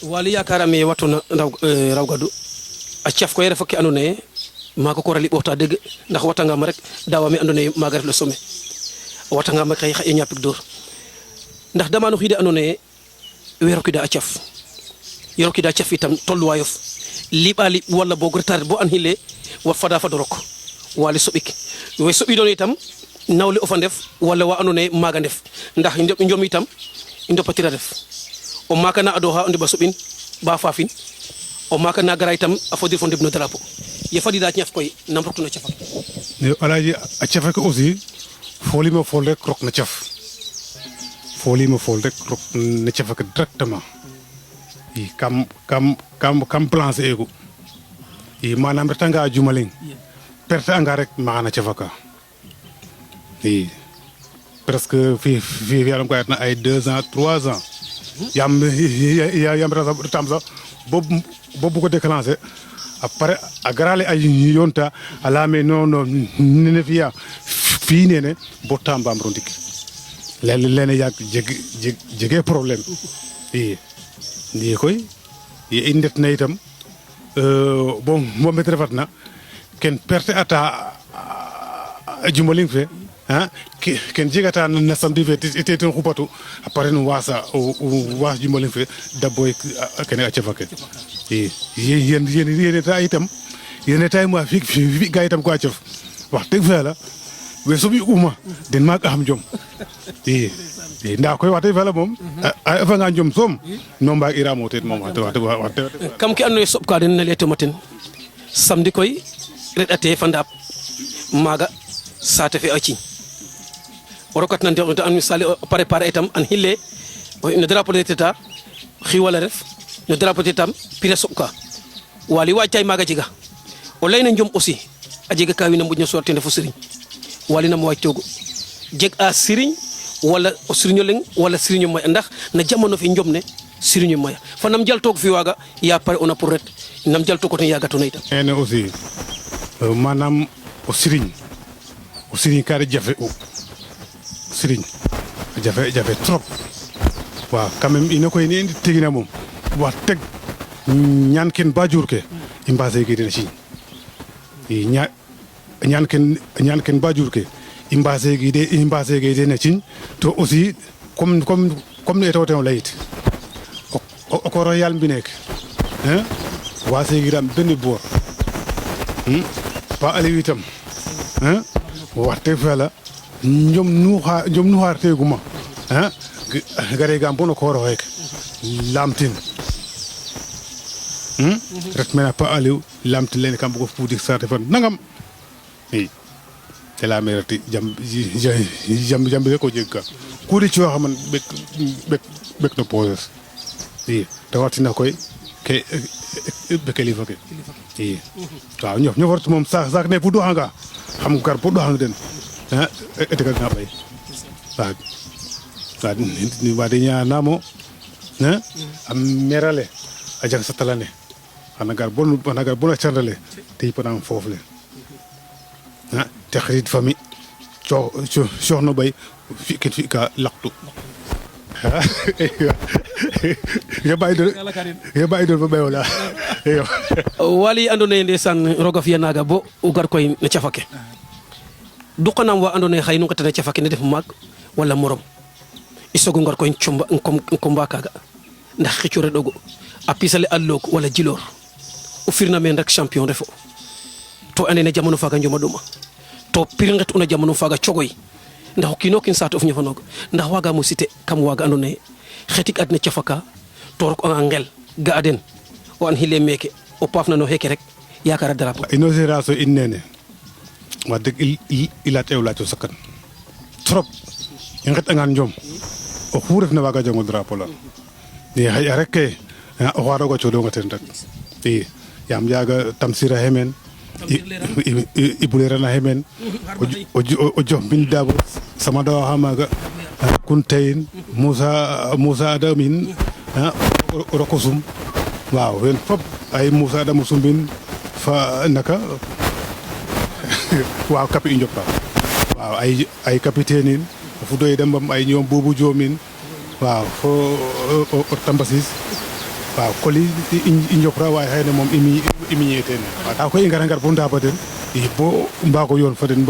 wali yakarame watuna rawgadu a ciaf ko yere fokki andone mako ko rali bota deug ndax watanga ma rek dawa mi andone maga ref le sommet watanga ma kay xey ñapik dor ndax dama no xide andone wero ki da a ciaf yoro ki da ciaf itam tollu wayof libali wala bog retard bo an hile wa fada fadorok wali sobik we sobi don itam nawle o fa def wala wa andone maga def ndax njom itam indo patira def o makana ado ha ba sobin ba fafin o makana gara itam afodir fo ndebno drapeau ye fadi da ñaf koy nam roktu na ciafak ne alaji a ciafak aussi foli mo fol rek rok na ciaf foli mo fol rek rok na ciafak directement i kam plancer ego i manam retanga jumaling perte anga rek maana ciafaka i presque fi yaram ko atna ay 2 ans 3 ans yam rasa tam sa bobu ko déclencher après a garale ay yonta ala me non ne fiya fi nene bo tamba am rondik lene yak jege problème ni koy ye indet na itam bon mo metre fatna ken perte ata jumoling fe ha ken jigata na samedi fe ite ton khupatu après no wasa was jumoling fe daboy ken a cefake yen ta itam yen tay mo fi ga itam ko cef wax deug fa la we sobi uma den ma am jom nda koy wax deug fa la mom fa nga jom som no mba iramo tet mom wax kam ki anno sob ka den na leto matin samedi koy redate fandap maga sate fe aci orokat nan de an misali préparer itam an hille no drapeau de teta xiwala ref no drapeau tetam pire sobka wali wacay maga jiga o layna njom aussi a jega ka wina mudno sorti ndefu serigne wali na mo waccogo jeg a serigne wala o serigne leng wala serigne moy ndax na jamono fi njom ne serigne moy fa nam jal tok fi waga ya pare on a pour ret nam jal tok ko ya gato nayta ene aussi manam o serigne ka jafe o serigne jafe trop wa quand même ina koy ni tegina mom wax teg ñaan ken bajur ke imbase ke dina ci ñaan ken bajur ke imbase ke dina ci to aussi comme ne tawte layit o ko royal bi nek hein wase giram ben bor pa ali witam hein waxte fala ñom nu xarte guma hein gare gam bono ko ro hek lamtin ret mena pa aliou lamti len kam ko fuudi sarte fan nangam c'est la mérite jam ko jegga ko di ci wax man bek no poses tawatina koy ke be kalifa ke waaw ñof ñofort mom sax ne fu do hanga xam gar fu do hanga den ha etegal na bay waaw ni wadi ñaanamo hein am merale a jag satalane anagar bon chandale te panam fofle ha takhrid fami no bay fi ka laqtu ya bay do bay wala wali andone ndesan roga fiya naga bo ugar koy na ciafake du xanam wa andone xay nu ko tane ciafake ne def mag wala morom isogo ngar koy combat kaga ndax xicure dogo a pisale allok wala jilor o firna men rek champion refo to andene jamono faga njoma duma to piringat una jamono faga chogoy ndax kino kin sato of ñafanogo ndax waga mo cité kam waga andone xetik adna ciafaka to rok on ngel gaaden o an hile meke o pafna no heke rek yakara drapeau ino génération innene wadde ila tewla to sakan trop ngat ngan njom o xuref na waga jango drapeau la ni hay rek o waro go chodo ngaten rek yam yaga tamsira hemen ibulera na hemen o jom bin dabo sama do hamaga kuntayin musa adamin rokosum waaw wen fop ay musa adam sumbin fa naka waaw kapi injopa waaw ay capitaine fu doy dem bam ay ñom bobu jomin waaw fo o tambasis waaw koli i njopra waaye xëy na moom i miñee teen ndaa koy i ngara ngar bo ndaaba den i bo mbaago yoon fa den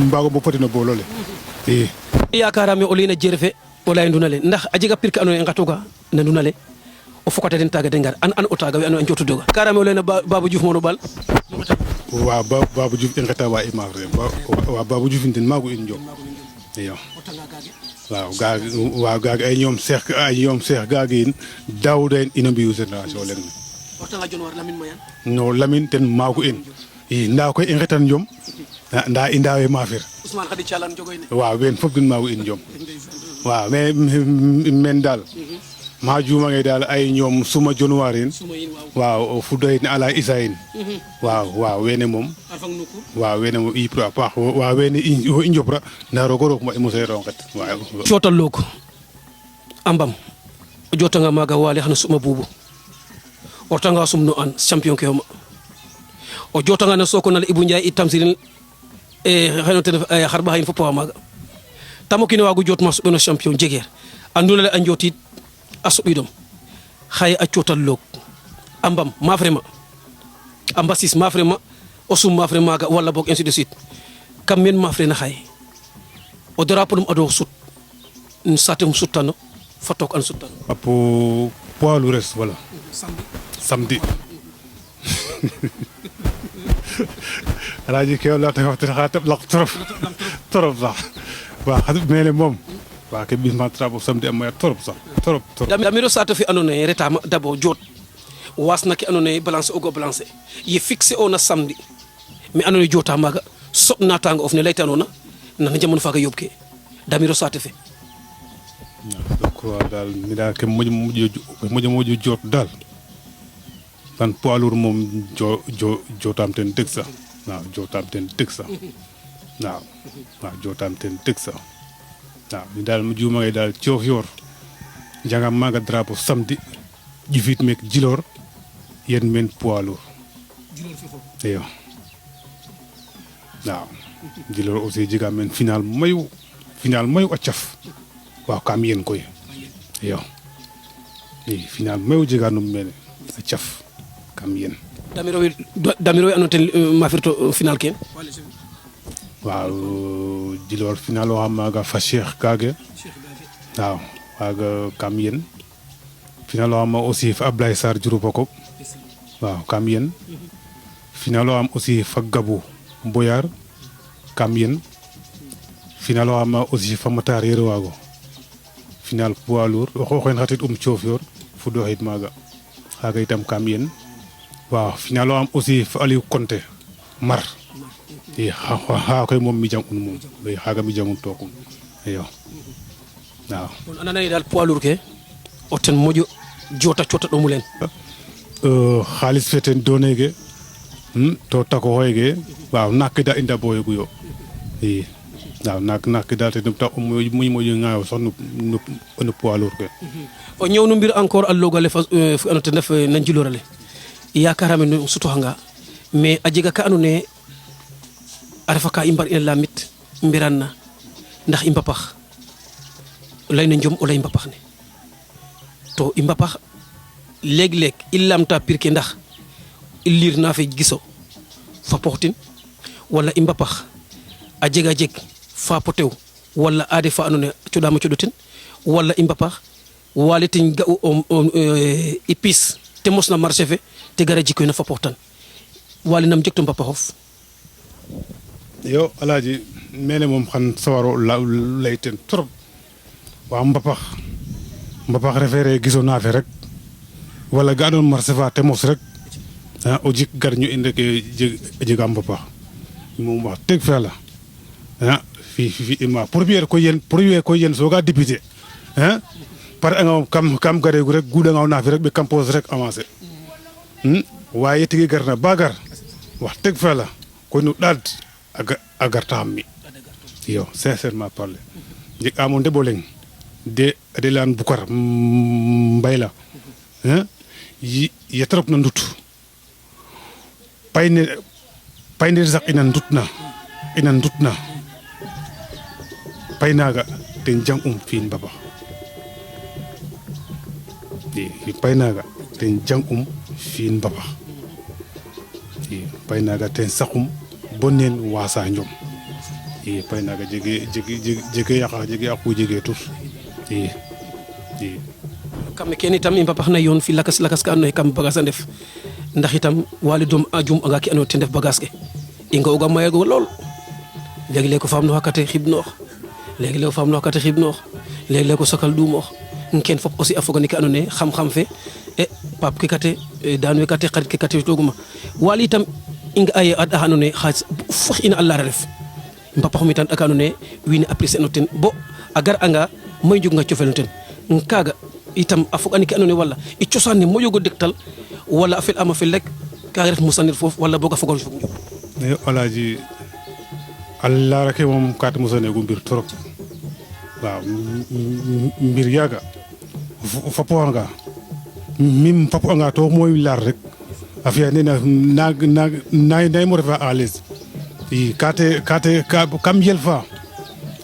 mbaago bo fadino boolole i yakarame o leyna jerefe o ley nduna le ndax a jega pir ke andoona yee ngatoga na nduna le o fokata den taaga de ngar an o taaga we andoona yee njotudoga karame o leyna Babou Diouf mono ɓaal waaw Babou Diouf i ngeta wa i maak re waaw Babou Diouf in den maagu in njom iyo waaw gaage ay ñoom Cheikh gaage in Daouda in ino mbiyu génération leŋ no Lamine ten maagu in i ndaa koy i ngetan njom ndaa i ndaawe maafir Ousmane Khady Thialan jogoy ne waaw ween fop den maagu in njom waaw mais men daal ma juumange daal ay ñoom suma januar in waaw fuda in ala isa in waaw wene moom waaw wene moom i yipra a paax waaw wene i njopra ndaa roog o roog ma i moseero nget waaw cootal loog a mbam o jootanga maaga waale xana suma buubu o retanga sum no an champion ke oma o jootanga no Sokone ale Ibou Ndiaye i tamsirin xeno ten xarɓaxa in fop oxa maaga tamo kiin waagu joot ma soɓeno champion jegeer a nduna le a njootiid a soɓidom xaye a cootal loog a mbam maaf rema a mbasis maaf rema o sum maaf re maaga wala boog ainsi de suite kam men maaf rena xaye o drapeau num ado sut saate um suttano fa took an suttano a poids lourds wala samedi alaaji ke la tax xa teɓ laq trop sax waaw mene moom waaw ke ɓisma drapeau samedi a maya trop sax trop damiro saate fe andoona yee retama d'abord joot wasna ke andoona yee balancer ogo balancer ye fixer ona samedi mais andoona yee joota maaga soɓ naataanga of ne laytanoona nana jamano faaga yooɓ ke damiro saate fe donc daal mi daal ke moƴo joot daal tan poids lourd moom jootaam ten dëgg sax waaw jootaam ten dëgg sax waaw jootaam ten dëgg sax waaw mi daal mi juumange daal coof yoor jangam maaga drapeau samedi ƴufit meek Djilor yen men poids lourd iyo waaw Djilor aussi jegaam men final mayu a caf waaw kam yen koy iyo i final mayu jeganum mene a caf kam yen damiro we andoona ten mafirto final ke waaw Djilor final oxa maaga fa Cheikh Gage waaw waaga kam yen final o xam aussi fa Ablaye Sarr Diouroupa Kop waaw kam yen final o xam aussi fa Gabou Mboyar kam yen final o xam aussi fa Matar Yero Waago final poids lourd o xooxen xatit Diofior fudoxid maaga xaaga itam kam yen waaw final o xam aussi fa Aliou Konté Mar i xa koy moom mi jang un moom xaaga mi jangun tookum iyo waaw kon a nana ye daal poids lourd ke o ten moƴo joota cootaɗomu leen xaalis fe ten doonege to tako xooyge waaw naak ke daal i ndabooyogu yo i waaw naak ke daal ten tax muy moƴo ŋaayo sax no poids lourd ke o ñëw no mbir encore a loogale fa andoona ten ref na Djilor ale yakarame no sutoxanga mais a jega ka andoona yee a refa ka i mbar ina lamit mbiran na ndax i mbapax o leyna njom o ley mbapax ne to i mbapax leeg-leeg i lamta pir ke ndax i liir na fe giso fa poxtin wala i mbapax a jega jeg fa potew wala aade fa andoona yee coɗaama coɗotin wala i mbapax wale ten ga'u i piis te mosna marché fe te gara jikoyna fa poxtan wale nam jeg to mbapaxof yo alaaji mene moom xan sawaro lay ten trop waaw mbapax refeere giso naafe rek wala ga andoon marché fa te mos rek o jik gar ñu in rek jega mbapax moom wax dëgg fa yàlla fi ima première koy yen sooga débuté pare anga moom kam gareegu rek guudanga naafi rek ɓe kam pose rek avancé waaye tigi gar na ba gar wax dëgg fa yàlla koy no ɗaad a gartaxam mi iyo sincèrement parler jeg amo ndeɓo leŋ de leyan Bukar Mbayla ye trop na ndut payne sax ina ndutna pay naaga ten jang fi'in mbapax i pay naaga ten jang fiin mbapax i pay naga ten saqum bo neen wasa njom i pay naga jege yaqu jege tur i kam kene itam i mbapax na yoon fi lakas ka andoona yee kam bagage a ndef ndax itam Waly doom a jum anga ke andoona yee ten ndef bagage ke i nga'ooga mayeego lool léeg-léeg ko faam no kate xibnoox léeg-léeg o faam no kate xibnoox léeg-léeg o sokal duumoox ken fop aussi a foga no ke andoona yee xam-xam fe paap ke kate daan we kate xarit ke kate tooguma Waly itam i nga'a ye a ɗaxa andoona yee xaalis fox ina a lara ref mbapaxum itam aka andoona yee wiin we apprécier no ten bo a gar'anga mayu njeganga cofeel no ten kaaga itam a foga no ke andoona yee wala i cosaan ne moƴoogo dektal wala a fel'aam a fel rek kaaga ref mosanir foof wala boog a foga fog njom Alaaji a laara ke moom ka te mosaneegu mbir trop waaw mbir yaaga fapoxanga mim fapoxanga to mooy laar rek a fiya nene nay mo refa à l'aise i kam yel fa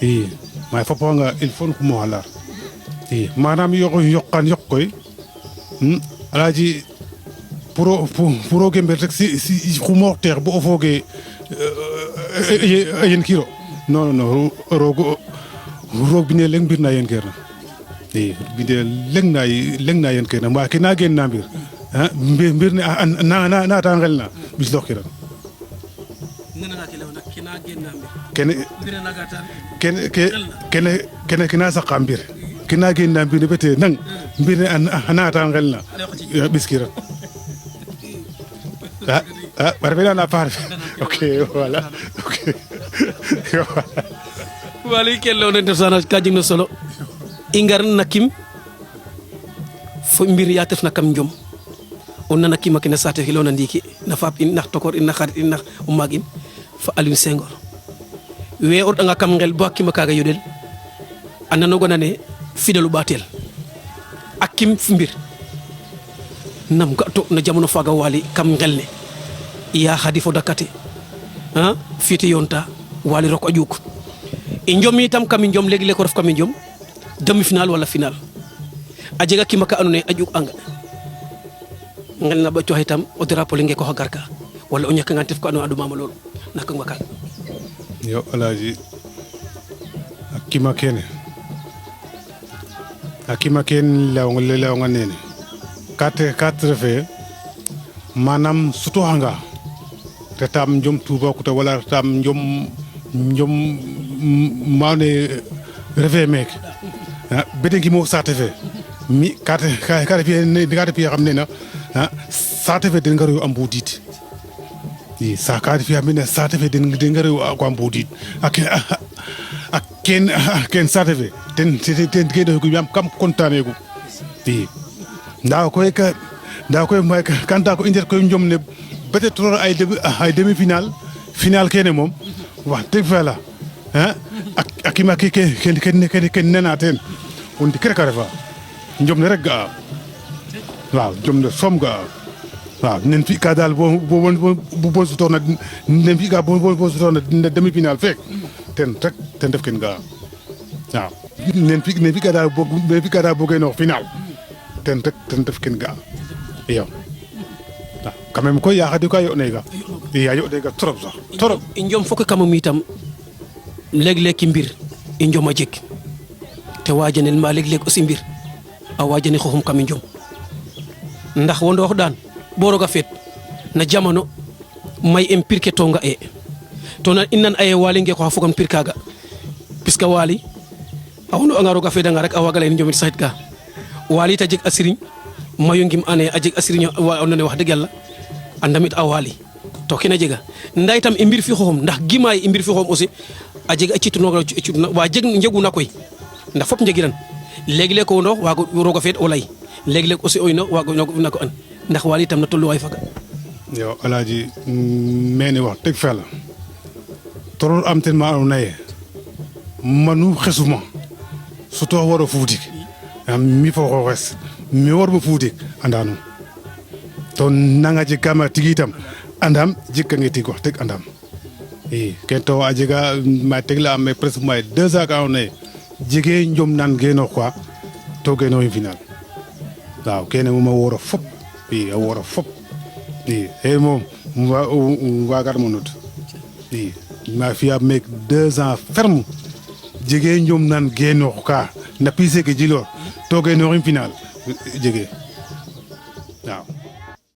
i may fapoxanga il faut ko mo laar i manam yoqan yoq koy Alaaji pour o gember rek si xumoox teex bo o fooge yen kiro non roog bine leng mbir na yen keer na i bine leng na yen keer na mba ke na gen na mbir ne nata ngel na ɓisloox kiran kene kena saqa mbir kena gen na mbir ne bete nang mbir ne nata ngel na ɓis kiran refe na part ok voilà ok Waly ken leyona ndef sana ka jeg na solo i ngar na kim fo mbir ya tef na kam njom o nana kima ke na saate fe leyona ndiiki na faap in nax tokor in na xarit in nax o maag in fa Aliou Senghor we o ɗanga kam ngel bo a kima kaaga yoɗel a nanooga nane fidèle o ɓaatel a kim mbir nam ga to na jamono faaga Waly kam ngel ne iya xadi fo dakate fiite yonta Waly rok a ƴuuk i njom itam kam i njom léegi-léeg ko ref kam i njom demi final wala final a jega kima ka andoona yee a ƴuuk anga ngel na ɓacox itam o drapeau le ngeekoox a garka wala o ñakangan tef ko andoona yee a ɗumaama lool nakangma kaaga yo Alaaji a kima kene layonga nene kat refe manam sutoxanga retam njom Toubacouta wala retam njom maane refe meeke bete ngimo saate fe mi ka te fiya xam ne na saate fe den ngaroyo a mbuudit i ka te fiya mene saate fe den ngaroyo a mbuudit a ken saate fe ten ke ɗoxugu yaam kam contaneegu i ndaa koy may kanta ko i ndet koy njom ne peut-être ay demi final kene moom wax dëgg fa la a kima ken nena teen o ndik rek a refa njom ne rek ga'a waaw njom ne soom ga'a waaw nen fi'ka daal bo sutoorna nen fi'ka bo sutoorna demi final feek ten rek ten ref ken ga'a waaw nen fi'ka daal bo genoox final ten rek ten ref ken ga'a iyo quand même koy ya xadi ka yo'nega i a yo'nega trop sax trop i njom fo ke kamum itam léeg-léeg ki mbir i njom a jeg te wajanel ma léeg-léeg aussi mbir a wajane xoxum kam i njom ndax wondoox daan bo roog a feet na jamano may em pir ke to nga e to i nan aye Waly ngeekoox a fogam pir kaaga puisque Waly a wondo'anga roog a feedanga rek a waaga lay njomit saxit ka Waly ta jeg a siriñ mayu ngim ane a jeg a siriñ wa andoona yee wax dëgg yàlla a ndamit a Waly to kene jega ndaa itam i mbir fi xoxum ndax gimaay i mbir fi xoxum aussi a jega a ci'tunooga wa njeguna koy ndax fop njegiran léegi-léeg ko wondoox waago roog a feed o lay léegi-léeg aussi o ino waago na ko an ndax Waly itam na tolluwaay faga yo Alaaji mene wax dëgg fa la torol am ten ma andoona yee manu xesuma sutoox waro fuudik mi fo xooxes mi warmo fuudik andanum to nanga jeg kama tigi itam andam jegkange tig wax dëgg andam i ken to a jega ma tegla am presque may 2 ans ka andoona yee jege njom nan genoox quoi to genooxim final waaw kene moom a woora fop a wora fop e moom wagar mo nod ma fiya meek 2 ans ferme jege ñoom nan genoox ka na pise ke jilor to genooxim final jege waaw